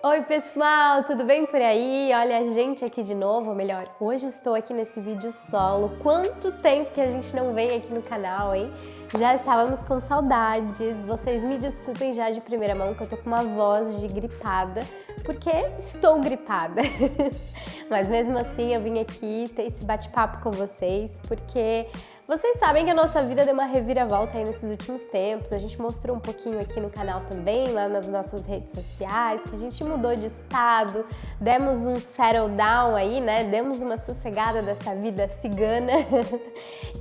Oi pessoal, tudo bem por aí? Olha a gente aqui de novo, ou melhor, hoje estou aqui nesse vídeo solo. Quanto tempo que a gente não vem aqui no canal, hein? Já estávamos com saudades, vocês me desculpem já de primeira mão que eu tô com uma voz de gripada, porque estou gripada. Mas mesmo assim eu vim aqui ter esse bate-papo com vocês, porque vocês sabem que a nossa vida deu uma reviravolta aí nesses últimos tempos. A gente mostrou um pouquinho aqui no canal também, lá nas nossas redes sociais, que a gente mudou de estado, demos um settle down aí, né? Demos uma sossegada dessa vida cigana.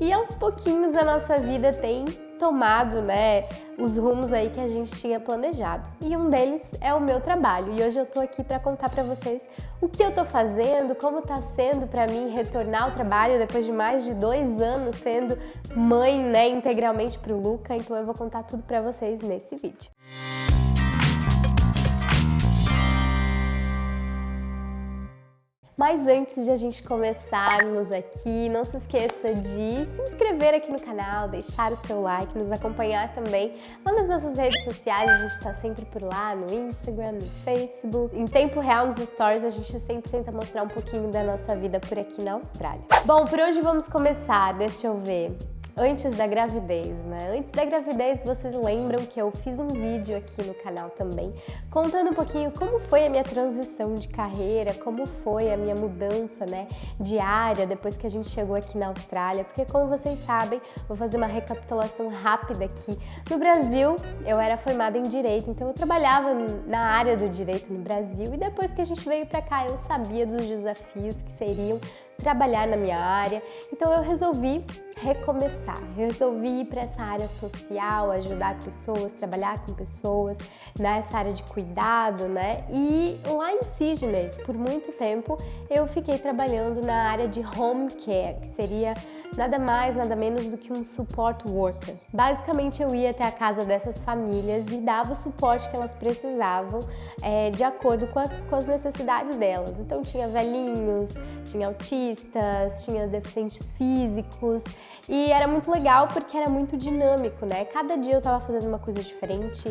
E aos pouquinhos a nossa vida tem tomado, né, os rumos aí que a gente tinha planejado. E um deles é o meu trabalho. E hoje eu tô aqui para contar para vocês o que eu tô fazendo, como tá sendo para mim retornar ao trabalho depois de mais de 2 anos sendo mãe, né, integralmente pro Luca. Então eu vou contar tudo para vocês nesse vídeo. Mas antes de a gente começarmos aqui, não se esqueça de se inscrever aqui no canal, deixar o seu like, nos acompanhar também lá nas nossas redes sociais. A gente está sempre por lá, no Instagram, no Facebook. Em tempo real, nos stories, a gente sempre tenta mostrar um pouquinho da nossa vida por aqui na Austrália. Bom, por onde vamos começar? Deixa eu ver. Antes da gravidez, né? Antes da gravidez, vocês lembram que eu fiz um vídeo aqui no canal também, contando um pouquinho como foi a minha transição de carreira, como foi a minha mudança, né, diária depois que a gente chegou aqui na Austrália, porque como vocês sabem, vou fazer uma recapitulação rápida aqui. No Brasil, eu era formada em Direito, então eu trabalhava na área do Direito no Brasil, e depois que a gente veio pra cá, eu sabia dos desafios que seriam trabalhar na minha área, então eu resolvi recomeçar, resolvi ir para essa área social, ajudar pessoas, trabalhar com pessoas, nessa área de cuidado, né? E lá em Sydney, por muito tempo, eu fiquei trabalhando na área de home care, que seria nada mais, nada menos do que um support worker. Basicamente, eu ia até a casa dessas famílias e dava o suporte que elas precisavam de acordo com as necessidades delas. Então, tinha velhinhos, tinha autistas, tinha deficientes físicos, e era muito legal porque era muito dinâmico, né? Cada dia eu tava fazendo uma coisa diferente,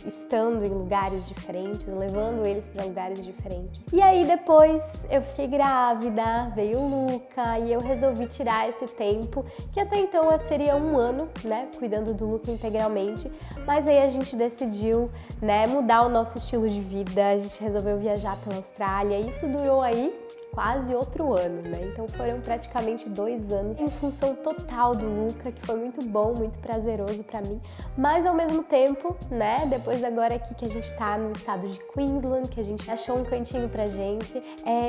estando em lugares diferentes, levando eles para lugares diferentes. E aí depois eu fiquei grávida, veio o Luca e eu resolvi tirar esse tempo, que até então seria 1 ano, né? Cuidando do Luca integralmente, mas aí a gente decidiu, né, mudar o nosso estilo de vida, a gente resolveu viajar pela Austrália e isso durou aí quase outro ano, né? Então foram praticamente 2 anos em função total do Luca, que foi muito bom, muito prazeroso pra mim, mas ao mesmo tempo, né, depois agora aqui que a gente tá no estado de Queensland, que a gente achou um cantinho pra gente,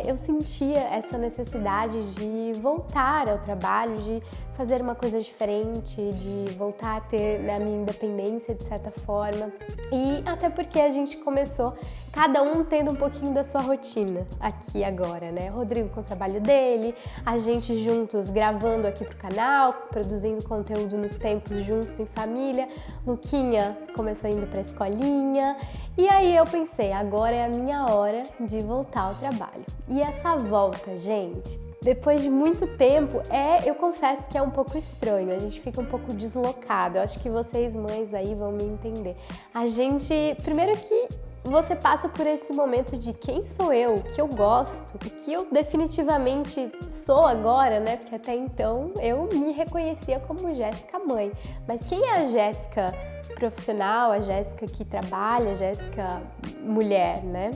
eu sentia essa necessidade de voltar ao trabalho, de fazer uma coisa diferente, de voltar a ter, né, a minha independência de certa forma, e até porque a gente começou, cada um tendo um pouquinho da sua rotina aqui agora, né? Rodrigo com o trabalho dele, a gente juntos gravando aqui pro canal, produzindo conteúdo nos tempos juntos em família, Luquinha começou indo pra escolinha, e aí eu pensei, agora é a minha hora de voltar ao trabalho. E essa volta, gente, depois de muito tempo, eu confesso que é um pouco estranho, a gente fica um pouco deslocado, eu acho que vocês mães aí vão me entender. A gente, primeiro que você passa por esse momento de quem sou eu, o que eu gosto, o que eu definitivamente sou agora, né? Porque até então eu me reconhecia como Jéssica mãe. Mas quem é a Jéssica profissional, a Jéssica que trabalha, a Jéssica mulher, né?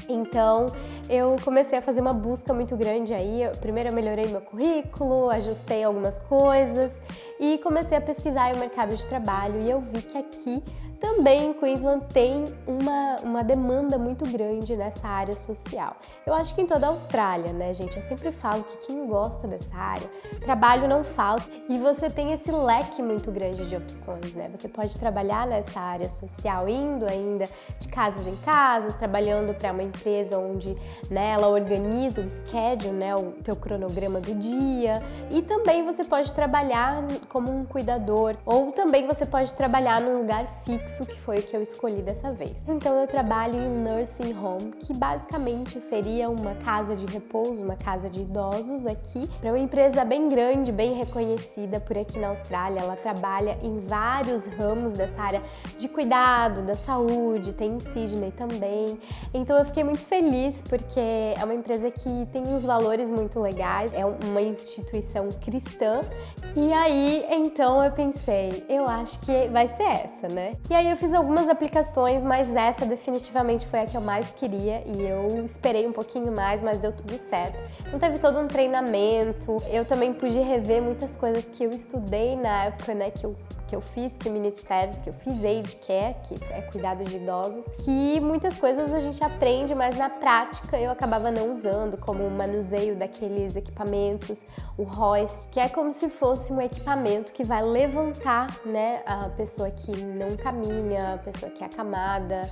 Então, eu comecei a fazer uma busca muito grande aí. Primeiro eu melhorei meu currículo, ajustei algumas coisas e comecei a pesquisar o mercado de trabalho e eu vi que aqui também em Queensland tem uma demanda muito grande nessa área social. Eu acho que em toda a Austrália, né, gente? Eu sempre falo que quem gosta dessa área, trabalho não falta e você tem esse leque muito grande de opções, né? Você pode trabalhar nessa área social, indo ainda de casas em casas, trabalhando para uma empresa onde, né, ela organiza o schedule, né, o teu cronograma do dia, e também você pode trabalhar como um cuidador, ou também você pode trabalhar num lugar fixo, que foi o que eu escolhi dessa vez. Então eu trabalho em um nursing home, que basicamente seria uma casa de repouso, uma casa de idosos aqui. É uma empresa bem grande, bem reconhecida por aqui na Austrália. Ela trabalha em vários ramos dessa área de cuidado, da saúde, tem em Sydney também. Então eu fiquei muito feliz porque é uma empresa que tem uns valores muito legais, é uma instituição cristã. E aí, então eu pensei, eu acho que vai ser essa, né? E aí eu fiz algumas aplicações, mas essa definitivamente foi a que eu mais queria e eu esperei um pouquinho mais, mas deu tudo certo. Então teve todo um treinamento, eu também pude rever muitas coisas que eu estudei na época, né, que eu fiz Community Service, que eu fiz Aged Care, que é cuidado de idosos, que muitas coisas a gente aprende, mas na prática eu acabava não usando, como o manuseio daqueles equipamentos, o hoist, que é como se fosse um equipamento que vai levantar, né, a pessoa que não caminha, a pessoa que é acamada,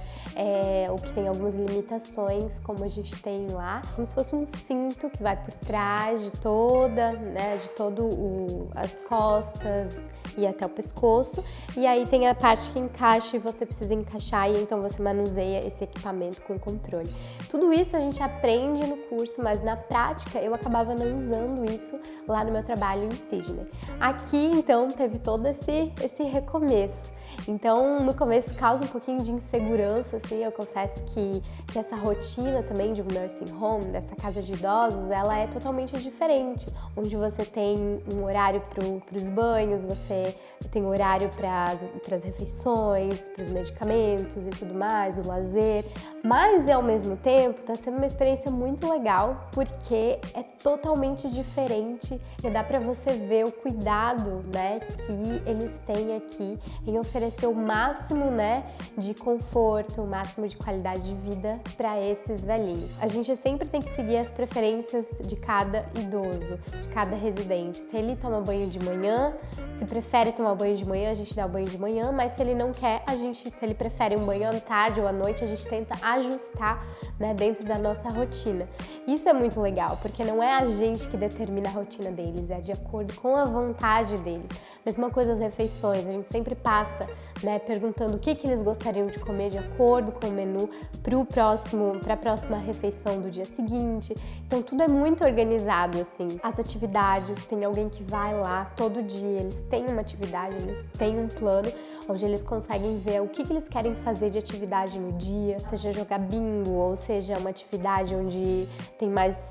ou que tem algumas limitações, como a gente tem lá, como se fosse um cinto que vai por trás de toda, né, de todo as costas e até o pescoço, e aí tem a parte que encaixa e você precisa encaixar e então você manuseia esse equipamento com controle. Tudo isso a gente aprende no curso, mas na prática eu acabava não usando isso lá no meu trabalho em Sydney. Aqui então teve todo esse recomeço. Então, no começo causa um pouquinho de insegurança, assim, eu confesso que essa rotina também de um nursing home, dessa casa de idosos, ela é totalmente diferente, onde você tem um horário para os banhos, você tem horário para as refeições, para os medicamentos e tudo mais, o lazer, mas ao mesmo tempo está sendo uma experiência muito legal, porque é totalmente diferente e dá para você ver o cuidado, né, que eles têm aqui em oferecer o máximo, né, de conforto, o máximo de qualidade de vida para esses velhinhos. A gente sempre tem que seguir as preferências de cada idoso, de cada residente. Se ele toma banho de manhã, se prefere tomar banho de manhã, a gente dá o banho de manhã, mas se ele não quer, se ele prefere um banho à tarde ou à noite, a gente tenta ajustar, né, dentro da nossa rotina. Isso é muito legal, porque não é a gente que determina a rotina deles, é de acordo com a vontade deles. Mesma coisa as refeições, a gente sempre passa, né, perguntando o que eles gostariam de comer de acordo com o menu para a próxima refeição do dia seguinte. Então tudo é muito organizado, assim. As atividades, tem alguém que vai lá todo dia, eles têm uma atividade, eles têm um plano onde eles conseguem ver o que eles querem fazer de atividade no dia, seja jogar bingo, ou seja uma atividade onde tem mais,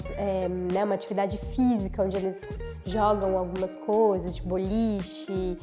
né, uma atividade física, onde eles jogam algumas coisas, de boliche,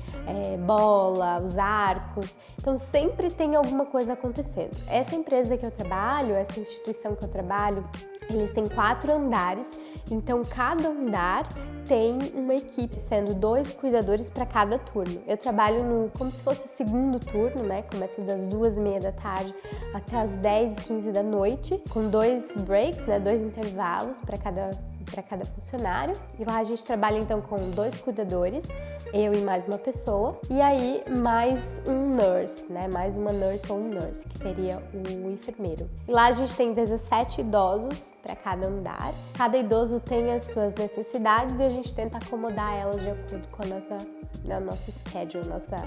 bola, os arcos. Então sempre tem alguma coisa acontecendo. Essa empresa que eu trabalho, essa instituição que eu trabalho, eles têm 4 andares, então cada andar tem uma equipe, sendo 2 cuidadores para cada turno. Eu trabalho como se fosse o segundo turno, né? Começa das 2h30 da tarde até as 10h15 da noite, com 2 breaks, né? 2 intervalos para cada funcionário. E lá a gente trabalha então com 2 cuidadores, eu e mais uma pessoa, e aí mais um nurse, né? Mais uma nurse ou um nurse, que seria o enfermeiro. E lá a gente tem 17 idosos para cada andar. Cada idoso tem as suas necessidades e a gente tenta acomodar elas de acordo com o nosso schedule, nossa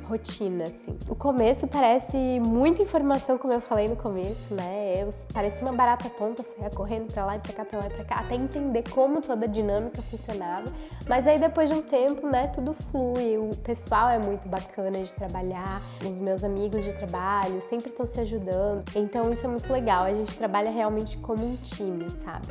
rotina, assim. O começo parece muita informação, como eu falei no começo, né? Parecia uma barata tonta, saia correndo pra lá e pra cá, pra lá e pra cá, até entender como toda a dinâmica funcionava. Mas aí depois de um tempo, né, tudo flui, o pessoal é muito bacana de trabalhar, os meus amigos de trabalho sempre estão se ajudando, então isso é muito legal, a gente trabalha realmente como um time, sabe?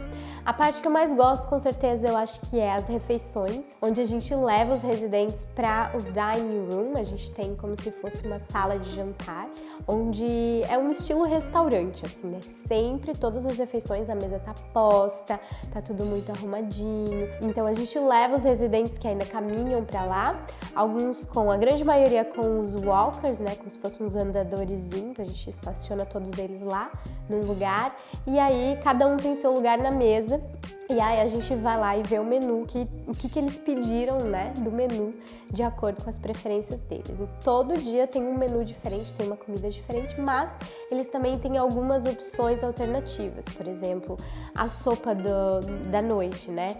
A parte que eu mais gosto, com certeza, eu acho que é as refeições, onde a gente leva os residentes para o dining room, a gente tem como se fosse uma sala de jantar, onde é um estilo restaurante, assim, né? Sempre todas as refeições, a mesa tá posta, tá tudo muito arrumadinho. Então a gente leva os residentes que ainda caminham para lá, alguns a grande maioria com os walkers, né? Como se fossem uns andadorzinhos, a gente estaciona todos eles lá num lugar e aí cada um tem seu lugar na mesa E aí a gente vai lá e vê o menu, o que eles pediram, né, do menu, de acordo com as preferências deles. E todo dia tem um menu diferente, tem uma comida diferente, mas eles também têm algumas opções alternativas. Por exemplo, a sopa da noite, né?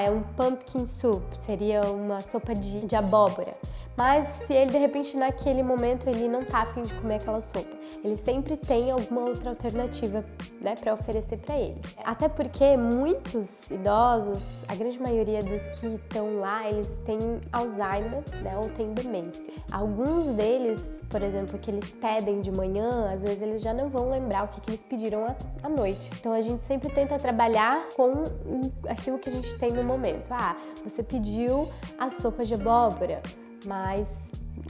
É um pumpkin soup, seria uma sopa de abóbora. Mas se ele, de repente, naquele momento, ele não tá afim de comer aquela sopa, ele sempre tem alguma outra alternativa, né, para oferecer para eles. Até porque muitos idosos, a grande maioria dos que estão lá, eles têm Alzheimer, né, ou têm demência. Alguns deles, por exemplo, que eles pedem de manhã, às vezes eles já não vão lembrar o que eles pediram à noite. Então a gente sempre tenta trabalhar com aquilo que a gente tem no momento. Você pediu a sopa de abóbora, mas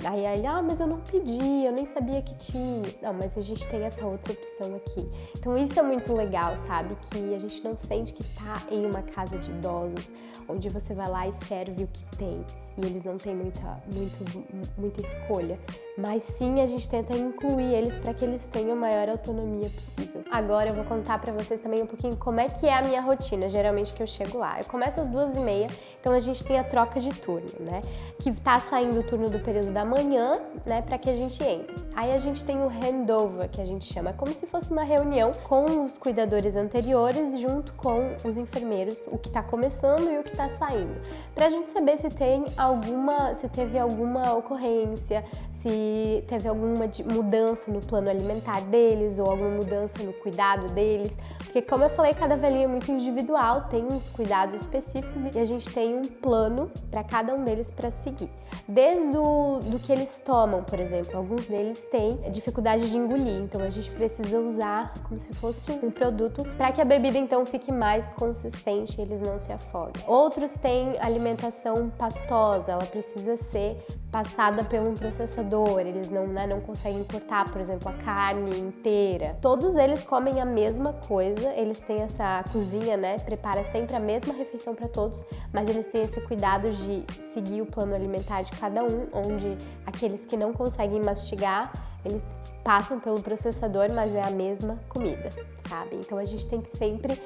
aí ele, mas eu não pedi, eu nem sabia que tinha. Não, mas a gente tem essa outra opção aqui. Então isso é muito legal, sabe? Que a gente não sente que tá em uma casa de idosos, onde você vai lá e serve o que tem. E eles não têm muita escolha. Mas sim, a gente tenta incluir eles para que eles tenham a maior autonomia possível. Agora eu vou contar para vocês também um pouquinho como é que é a minha rotina, geralmente que eu chego lá. Eu começo às 2h30, então a gente tem a troca de turno, né? Que tá saindo o turno do período da manhã, né, para que a gente entre. Aí a gente tem o handover, que a gente chama, é como se fosse uma reunião com os cuidadores anteriores junto com os enfermeiros, o que tá começando e o que tá saindo, pra gente saber se teve alguma ocorrência, se teve alguma mudança no plano alimentar deles ou alguma mudança no cuidado deles, porque como eu falei, cada velhinho é muito individual, tem uns cuidados específicos e a gente tem um plano para cada um deles para seguir. Desde do que eles tomam, por exemplo, alguns deles têm dificuldade de engolir, então a gente precisa usar como se fosse um produto para que a bebida então fique mais consistente e eles não se afoguem. Outros têm alimentação pastosa, ela precisa ser passada por um processador, eles não conseguem cortar, por exemplo, a carne inteira. Todos eles comem a mesma coisa, eles têm essa cozinha, né, prepara sempre a mesma refeição para todos, mas eles têm esse cuidado de seguir o plano alimentar de cada um, onde aqueles que não conseguem mastigar, eles passam pelo processador, mas é a mesma comida, sabe? Então a gente tem que sempre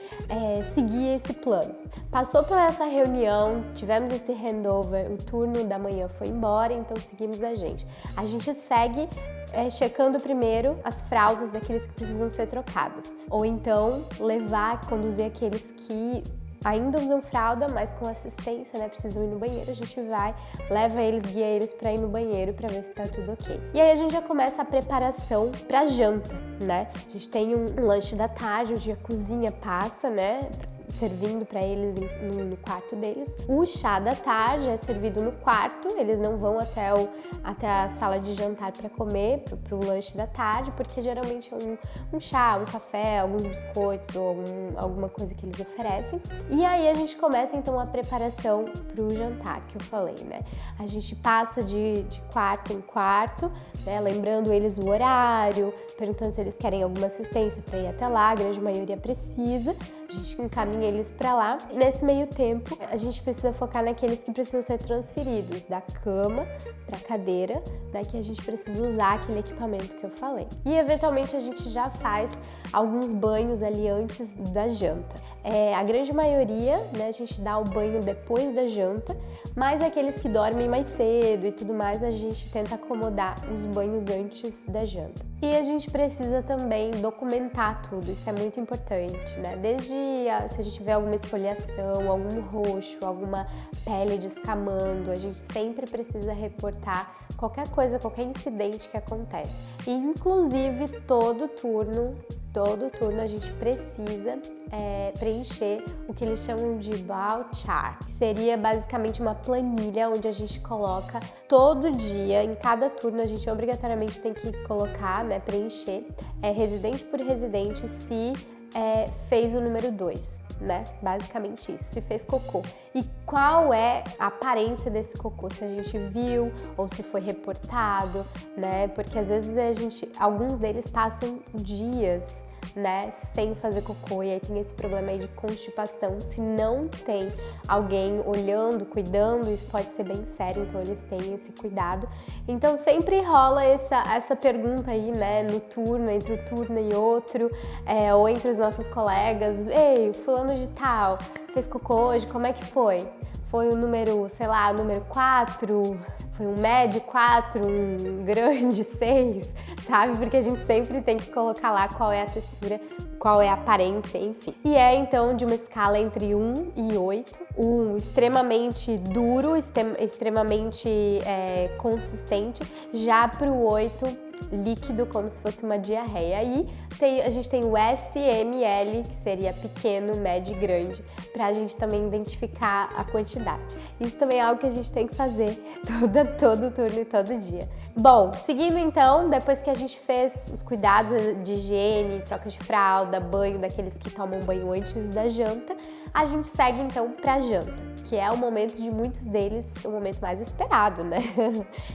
seguir esse plano. Passou por essa reunião, tivemos esse handover, o turno da manhã foi embora, então seguimos a gente. A gente segue checando primeiro as fraldas daqueles que precisam ser trocadas. Ou então conduzir aqueles que ainda usam fralda, mas com assistência, né? Precisam ir no banheiro, a gente vai, leva eles, guia eles pra ir no banheiro pra ver se tá tudo ok. E aí a gente já começa a preparação pra janta, né? A gente tem um lanche da tarde, onde a cozinha passa, né? Servindo para eles no quarto deles. O chá da tarde é servido no quarto, eles não vão até a sala de jantar para comer, para o lanche da tarde, porque geralmente é um chá, um café, alguns biscoitos ou alguma coisa que eles oferecem. E aí a gente começa então a preparação para o jantar, que eu falei, né? A gente passa de quarto em quarto, né? Lembrando eles o horário, perguntando se eles querem alguma assistência para ir até lá, a grande maioria precisa. A gente encaminha eles para lá. Nesse meio tempo, a gente precisa focar naqueles que precisam ser transferidos da cama para a cadeira, né, que a gente precisa usar aquele equipamento que eu falei. E eventualmente a gente já faz alguns banhos ali antes da janta. A grande maioria, né, a gente dá o banho depois da janta, mas aqueles que dormem mais cedo e tudo mais, a gente tenta acomodar os banhos antes da janta. E a gente precisa também documentar tudo, isso é muito importante, né? Desde se a gente tiver alguma esfoliação, algum roxo, alguma pele descamando, a gente sempre precisa reportar qualquer coisa, qualquer incidente que acontece. E, inclusive, todo turno a gente precisa preencher o que eles chamam de bowel chart, que seria basicamente uma planilha onde a gente coloca todo dia, em cada turno a gente obrigatoriamente tem que colocar, né, preencher, residente por residente, se fez o número 2, né? Basicamente isso, se fez cocô. E qual é a aparência desse cocô, se a gente viu ou se foi reportado, né? Porque às vezes alguns deles passam dias, né, sem fazer cocô, e aí tem esse problema aí de constipação. Se não tem alguém olhando, cuidando, isso pode ser bem sério, então eles têm esse cuidado. Então sempre rola essa pergunta aí, né, no turno, entre um turno e outro, ou entre os nossos colegas: ei, fulano de tal, fez cocô hoje, como é que foi? Foi o número, sei lá, o número 4, foi um médio 4, um grande 6, sabe? Porque a gente sempre tem que colocar lá qual é a textura, qual é a aparência, enfim. E é então de uma escala entre 1 e 8. 1 extremamente duro, extremamente consistente, já para o 8 líquido, como se fosse uma diarreia. Aí a gente tem o SML, que seria pequeno, médio e grande, pra gente também identificar a quantidade. Isso também é algo que a gente tem que fazer todo turno e todo dia. Bom, seguindo então, depois que a gente fez os cuidados de higiene, troca de fralda, banho daqueles que tomam banho antes da janta, a gente segue então pra janta, que é o momento de muitos deles, o momento mais esperado, né?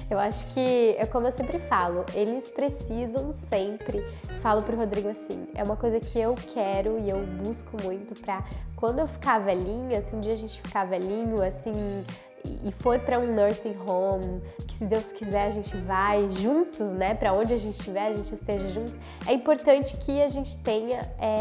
Eu acho que, como eu sempre falo, eles precisam sempre, falo pro Rodrigo assim, é uma coisa que eu quero e eu busco muito pra quando eu ficar velhinha, se um dia a gente ficar velhinho, assim, e for para um nursing home, que se Deus quiser a gente vai juntos, né? Para onde a gente estiver, a gente esteja juntos. É importante que a gente tenha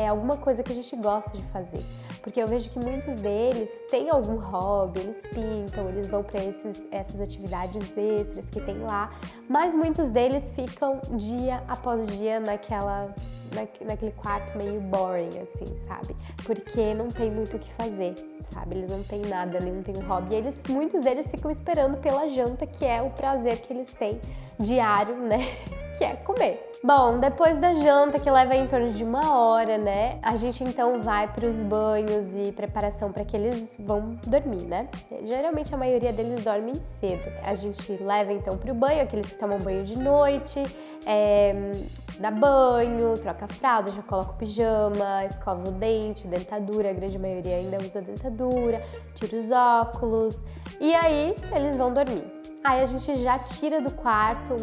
alguma coisa que a gente gosta de fazer. Porque eu vejo que muitos deles têm algum hobby, eles pintam, eles vão para essas atividades extras que tem lá, mas muitos deles ficam dia após dia naquele quarto meio boring, assim, sabe? Porque não tem muito o que fazer, sabe? Eles não têm nada, nenhum tem um hobby. E muitos deles ficam esperando pela janta, que é o prazer que eles têm diário, né? Que é comer. Bom, depois da janta, que leva em torno de 1 hora, né? A gente então vai para os banhos e preparação para que eles vão dormir, né? Geralmente a maioria deles dormem cedo. A gente leva então para o banho, aqueles que tomam banho de noite, dá banho, troca a fralda, já coloca o pijama, escova o dente, dentadura, a grande maioria ainda usa dentadura, tira os óculos e aí eles vão dormir. Aí a gente já tira do quarto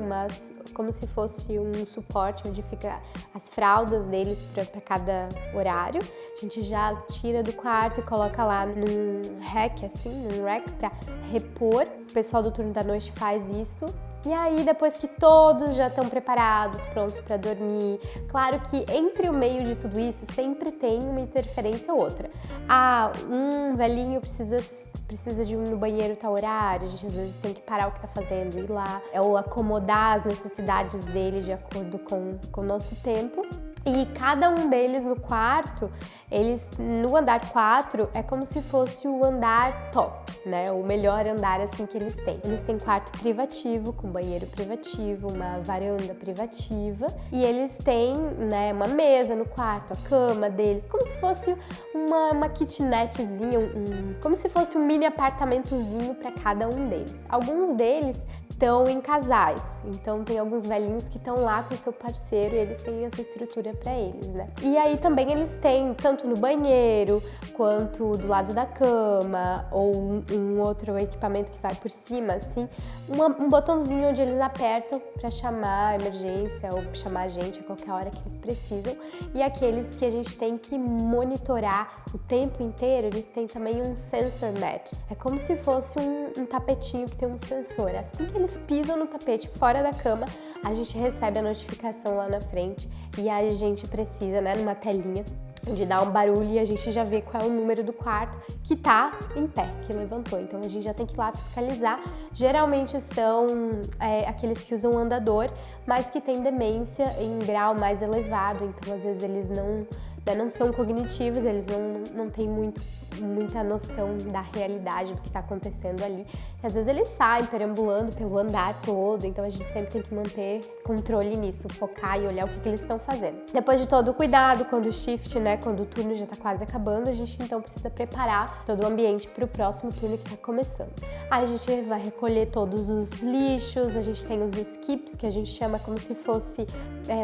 como se fosse um suporte onde fica as fraldas deles para cada horário. A gente já tira do quarto e coloca lá num rack, assim, num rack para repor. O pessoal do turno da noite faz isso. E aí, depois que todos já estão preparados, prontos para dormir, claro que entre o meio de tudo isso sempre tem uma interferência ou outra. Um velhinho precisa de ir no banheiro tal horário, a gente às vezes tem que parar o que tá fazendo e ir lá, ou acomodar as necessidades dele de acordo com o nosso tempo. E cada um deles no quarto, no andar 4, é como se fosse o andar top, né? O melhor andar assim que eles têm. Eles têm quarto privativo, com banheiro privativo, uma varanda privativa. E eles têm, né, uma mesa no quarto, a cama deles, como se fosse uma kitnetzinha, como se fosse um mini apartamentozinho para cada um deles. Alguns deles estão em casais, então tem alguns velhinhos que estão lá com o seu parceiro e eles têm essa estrutura para eles, né? E aí também eles têm, tanto no banheiro, quanto do lado da cama, ou um outro equipamento que vai por cima, assim, um botãozinho onde eles apertam para chamar a emergência ou chamar a gente a qualquer hora que eles precisam. E aqueles que a gente tem que monitorar o tempo inteiro, eles têm também um sensor mat. É como se fosse um tapetinho que tem um sensor. Assim que eles pisam no tapete fora da cama, a gente recebe a notificação lá na frente e a gente precisa, né, numa telinha, de dar um barulho e a gente já vê qual é o número do quarto que tá em pé, que levantou. Então a gente já tem que ir lá fiscalizar. Geralmente são aqueles que usam andador, mas que têm demência em grau mais elevado, então às vezes eles não são cognitivos, eles não têm muita noção da realidade do que está acontecendo ali. E às vezes eles saem perambulando pelo andar todo, então a gente sempre tem que manter controle nisso, focar e olhar o que eles estão fazendo. Depois de todo o cuidado, quando o shift, né, quando o turno já está quase acabando, a gente então precisa preparar todo o ambiente para o próximo turno que está começando. Aí a gente vai recolher todos os lixos, a gente tem os skips, que a gente chama como se fosse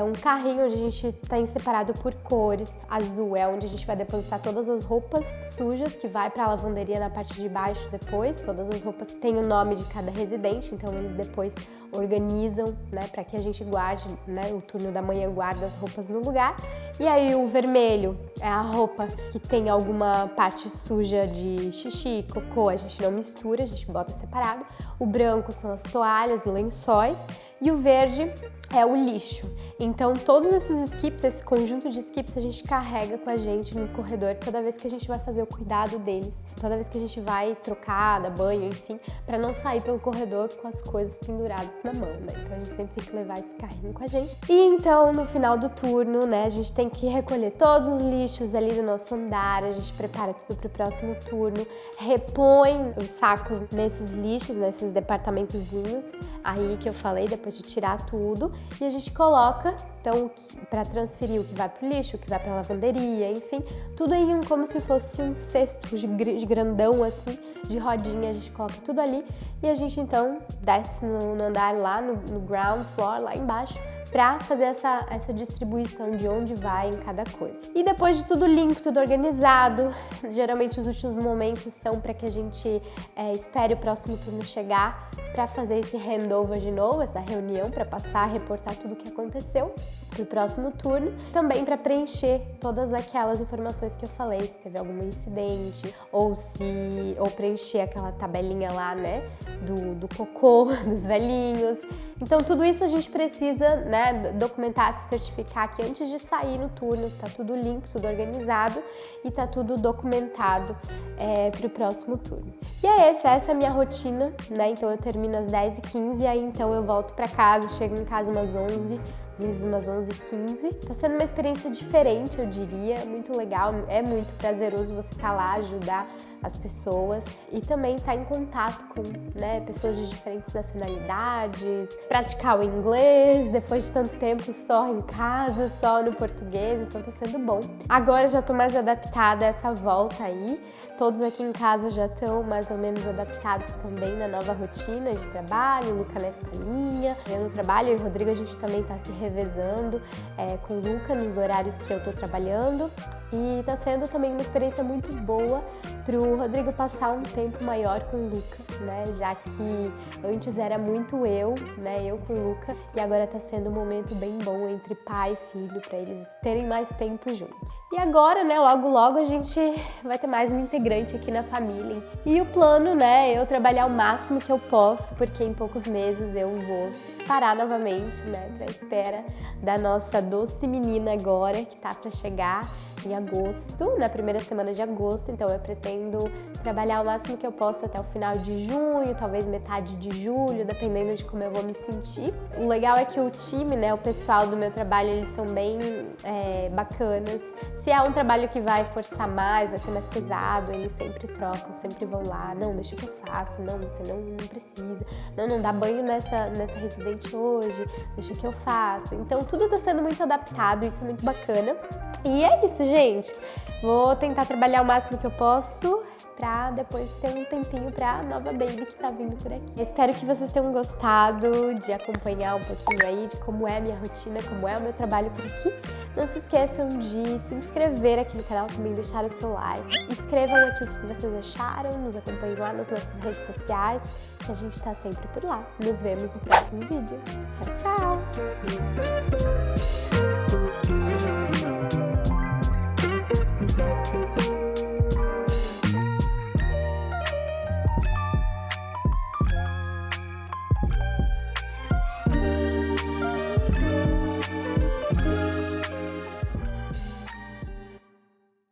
um carrinho onde a gente tem separado por cores. azul é onde a gente vai depositar todas as roupas sujas, que vai para a lavanderia na parte de baixo depois. Todas as roupas têm o nome de cada residente, então eles depois organizam, né, para que a gente guarde, né, o turno da manhã guarda as roupas no lugar. E aí o vermelho é a roupa que tem alguma parte suja de xixi, cocô, a gente não mistura, a gente bota separado. O branco são as toalhas e lençóis e o verde é o lixo. Então todos esses skips, esse conjunto de skips a gente carrega com a gente no corredor toda vez que a gente vai fazer o cuidado deles, toda vez que a gente vai trocar, dar banho, enfim, para não sair pelo corredor com as coisas penduradas na mão, né? Então a gente sempre tem que levar esse carrinho com a gente. E então no final do turno, né, a gente tem que recolher todos os lixos ali do nosso andar, a gente prepara tudo para o próximo turno, repõe os sacos nesses lixos, nesses departamentozinhos aí que eu falei, depois de tirar tudo, e a gente coloca, então, para transferir o que vai pro lixo, o que vai pra lavanderia, enfim, tudo em como se fosse um cesto de grandão, assim, de rodinha, a gente coloca tudo ali e a gente, então, desce no andar lá, no ground floor, lá embaixo, para fazer essa distribuição de onde vai em cada coisa. E depois de tudo limpo, tudo organizado, geralmente os últimos momentos são para que a gente espere o próximo turno chegar para fazer esse handover de novo, essa reunião, para passar, reportar tudo o que aconteceu para o próximo turno, também para preencher todas aquelas informações que eu falei, se teve algum incidente ou preencher aquela tabelinha lá, né, do cocô, dos velhinhos. Então tudo isso a gente precisa, né, documentar, se certificar que antes de sair no turno tá tudo limpo, tudo organizado e tá tudo documentado para o próximo turno. E essa é a minha rotina, né? Então eu termino às 10h15 e aí então eu volto para casa, chego em casa umas 11, às vezes umas 11h15. Tá sendo uma experiência diferente, eu diria, muito legal, é muito prazeroso você estar lá, ajudar as pessoas e também estar em contato com, né, pessoas de diferentes nacionalidades, praticar o inglês depois de tanto tempo só em casa, só no português, então tá sendo bom. Agora já tô mais adaptada a essa volta aí, todos aqui em casa já estão mais ou menos adaptados também na nova rotina de trabalho, o Luca na escolinha, eu no trabalho e o Rodrigo a gente também tá se revezando com o Luca nos horários que eu tô trabalhando e tá sendo também uma experiência muito boa pro Rodrigo passar um tempo maior com o Luca, né? Já que antes era muito eu, né? Eu com o Luca e agora tá sendo um momento bem bom entre pai e filho para eles terem mais tempo juntos. E agora, né? Logo logo a gente vai ter mais um integrante aqui na família. E o plano, né? É eu trabalhar o máximo que eu posso, porque em poucos meses eu vou parar novamente, né? Pra espera da nossa doce menina agora que tá para chegar em agosto, na primeira semana de agosto, então eu pretendo trabalhar o máximo que eu posso até o final de junho, talvez metade de julho, dependendo de como eu vou me sentir. O legal é que o time, né, o pessoal do meu trabalho, eles são bem bacanas. Se é um trabalho que vai forçar mais, vai ser mais pesado, eles sempre trocam, sempre vão lá, não, deixa que eu faço, não, você não precisa, não dá banho nessa residente hoje, deixa que eu faço. Então tudo tá sendo muito adaptado, isso é muito bacana. E é isso, gente. Vou tentar trabalhar o máximo que eu posso pra depois ter um tempinho pra nova baby que tá vindo por aqui. Espero que vocês tenham gostado de acompanhar um pouquinho aí de como é a minha rotina, como é o meu trabalho por aqui. Não se esqueçam de se inscrever aqui no canal, também deixar o seu like. Escrevam aqui o que vocês acharam, nos acompanhem lá nas nossas redes sociais, que a gente tá sempre por lá. Nos vemos no próximo vídeo. Tchau, tchau!